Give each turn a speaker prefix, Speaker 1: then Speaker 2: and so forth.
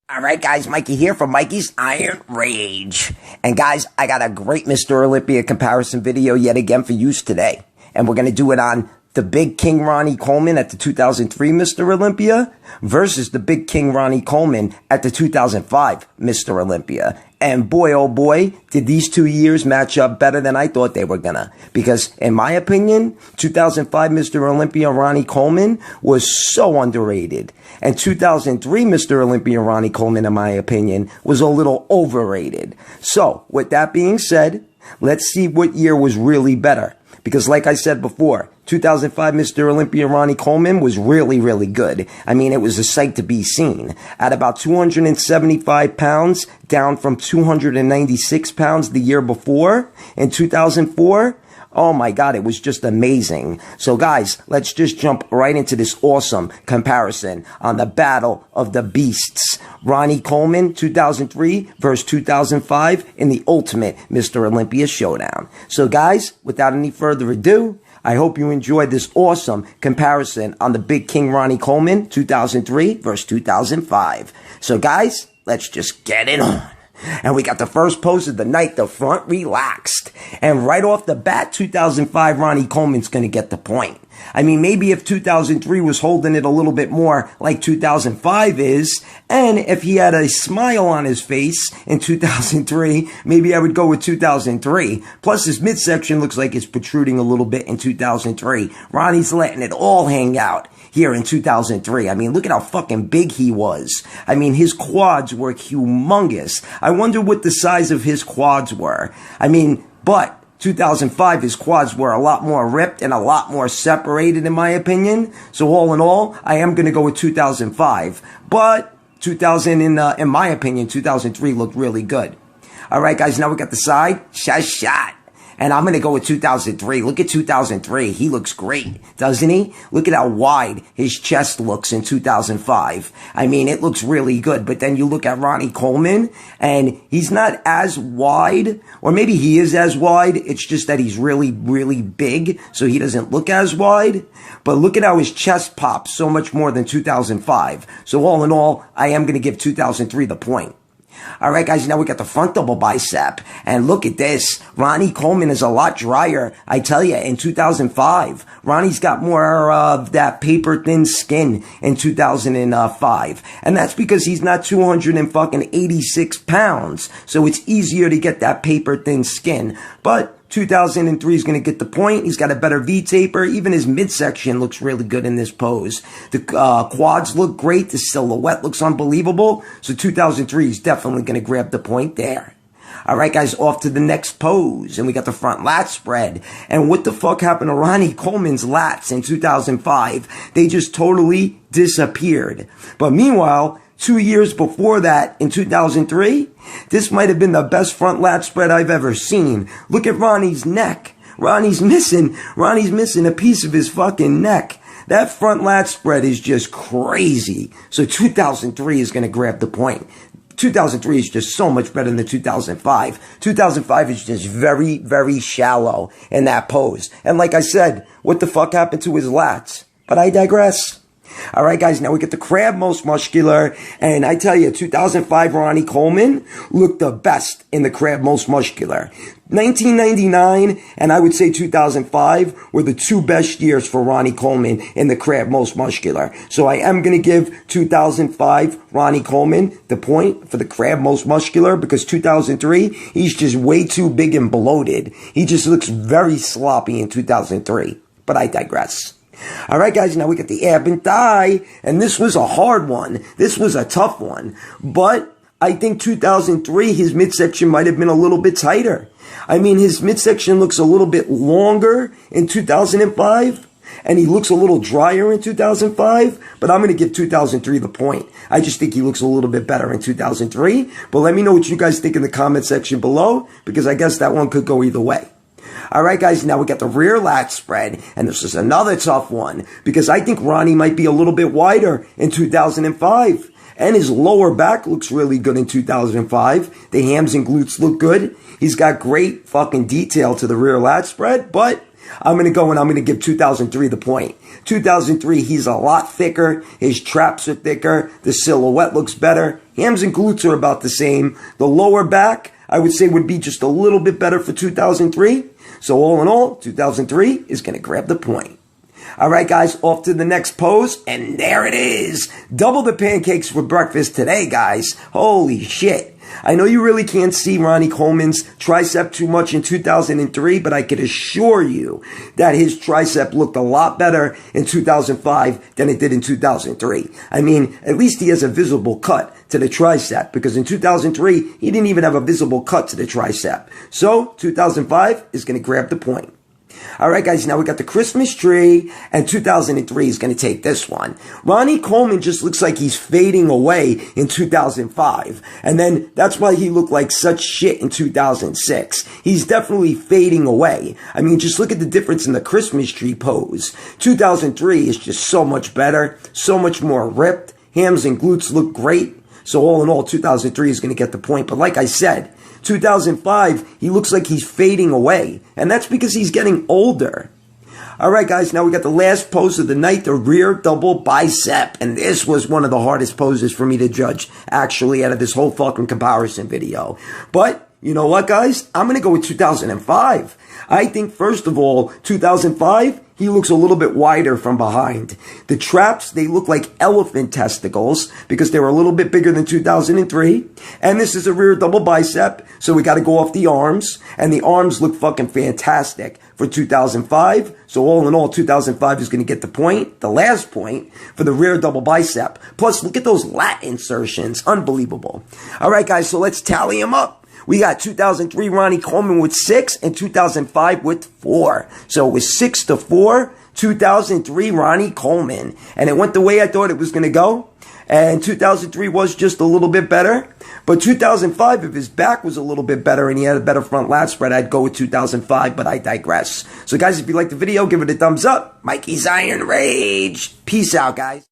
Speaker 1: All right, guys, Mikey here from Mikey's Iron Rage. And guys, I got a great Mr. Olympia comparison video yet again for use today. And we're going to do it on the Big King Ronnie Coleman at the 2003 Mr. Olympia versus the Big King Ronnie Coleman at the 2005 Mr. Olympia. And boy, oh boy, did these 2 years match up better than I thought they were gonna. Because in my opinion, 2005 Mr. Olympia Ronnie Coleman was so underrated. And 2003 Mr. Olympia Ronnie Coleman, in my opinion, was a little overrated. So, with that being said, let's see what year was really better. Because like I said before, 2005 Mr. Olympia Ronnie Coleman was really, really good. I mean, it was a sight to be seen. At about 275 pounds, down from 296 pounds the year before, in 2004, oh my God, it was just amazing. So guys, let's just jump right into this awesome comparison on the Battle of the Beasts. Ronnie Coleman, 2003 versus 2005 in the Ultimate Mr. Olympia Showdown. So guys, without any further ado, I hope you enjoyed this awesome comparison on the Big King Ronnie Coleman, 2003 versus 2005. So guys, let's just get it on. And we got the first pose of the night, the front relaxed. And right off the bat, 2005 Ronnie Coleman's going to get the point. I mean, maybe if 2003 was holding it a little bit more like 2005 is, and if he had a smile on his face in 2003, maybe I would go with 2003. Plus, his midsection looks like it's protruding a little bit in 2003. Ronnie's letting it all hang out here in 2003. I mean, look at how fucking big he was. I mean, his quads were humongous. I wonder what the size of his quads were. I mean, but 2005, his quads were a lot more ripped and a lot more separated, in my opinion. So all in all, I am going to go with 2005. But in my opinion, 2003 looked really good. All right, guys, now we got the side shot. And I'm going to go with 2003. Look at 2003. He looks great, doesn't he? Look at how wide his chest looks in 2005. I mean, it looks really good. But then you look at Ronnie Coleman, and he's not as wide. Or maybe he is as wide. It's just that he's really, really big, so he doesn't look as wide. But look at how his chest pops so much more than 2005. So all in all, I am going to give 2003 the point. All right, guys, now we got the front double bicep. And look at this. Ronnie Coleman is a lot drier, I tell you, in 2005. Ronnie's got more of that paper-thin skin in 2005. And that's because he's not 286 pounds. So it's easier to get that paper-thin skin. But 2003 is going to get the point. He's got a better V-taper. Even his midsection looks really good in this pose. The quads look great. The silhouette looks unbelievable. So 2003 is definitely going to grab the point there. All right, guys, off to the next pose. And we got the front lat spread. And what the fuck happened to Ronnie Coleman's lats in 2005? They just totally disappeared. But meanwhile, 2 years before that, in 2003, this might have been the best front lat spread I've ever seen. Look at Ronnie's neck. Ronnie's missing a piece of his fucking neck. That front lat spread is just crazy. So 2003 is going to grab the point. 2003 is just so much better than 2005. 2005 is just very, very shallow in that pose. And like I said, what the fuck happened to his lats? But I digress. All right, guys, now we get the crab most muscular. And I tell you, 2005 Ronnie Coleman looked the best in the crab most muscular. 1999 and I would say 2005 were the two best years for Ronnie Coleman in the crab most muscular. So I am going to give 2005 Ronnie Coleman the point for the crab most muscular because 2003, he's just way too big and bloated. He just looks very sloppy in 2003. But I digress. All right, guys, now we got the ab and thigh, and this was a hard one. This was a tough one, but I think 2003, his midsection might have been a little bit tighter. I mean, his midsection looks a little bit longer in 2005, and he looks a little drier in 2005, but I'm going to give 2003 the point. I just think he looks a little bit better in 2003, but let me know what you guys think in the comment section below, because I guess that one could go either way. All right, guys, now we got the rear lat spread, and this is another tough one because I think Ronnie might be a little bit wider in 2005, and his lower back looks really good in 2005. The hams and glutes look good. He's got great fucking detail to the rear lat spread, but I'm going to go and I'm going to give 2003 the point. 2003, he's a lot thicker. His traps are thicker. The silhouette looks better. Hams and glutes are about the same. The lower back, I would say, would be just a little bit better for 2003. So all in all, 2003 is going to grab the point. All right, guys, off to the next pose, and there it is. Double the pancakes for breakfast today, guys. Holy shit. I know you really can't see Ronnie Coleman's tricep too much in 2003, but I can assure you that his tricep looked a lot better in 2005 than it did in 2003. I mean, at least he has a visible cut to the tricep, because in 2003, he didn't even have a visible cut to the tricep. So 2005 is going to grab the point. All right, guys, now we got the Christmas tree, and 2003 is going to take this one. Ronnie Coleman just looks like he's fading away in 2005, and then that's why he looked like such shit in 2006. He's definitely fading away. I mean, just look at the difference in the Christmas tree pose. 2003 is just so much better, so much more ripped. Hams and glutes look great. So all in all, 2003 is going to get the point. But like I said, 2005, he looks like he's fading away. And that's because he's getting older. All right, guys, now we got the last pose of the night, the rear double bicep. And this was one of the hardest poses for me to judge, actually, out of this whole fucking comparison video. But you know what, guys? I'm going to go with 2005. I think, first of all, 2005, he looks a little bit wider from behind. The traps, they look like elephant testicles because they were a little bit bigger than 2003. And this is a rear double bicep, so we got to go off the arms. And the arms look fucking fantastic for 2005. So all in all, 2005 is going to get the point, the last point, for the rear double bicep. Plus, look at those lat insertions. Unbelievable. All right, guys, so let's tally them up. We got 2003 Ronnie Coleman with 6 and 2005 with 4. So it was 6-4, 2003 Ronnie Coleman. And it went the way I thought it was going to go. And 2003 was just a little bit better. But 2005, if his back was a little bit better and he had a better front lat spread, I'd go with 2005, but I digress. So guys, if you liked the video, give it a thumbs up. Mikey's Iron Rage. Peace out, guys.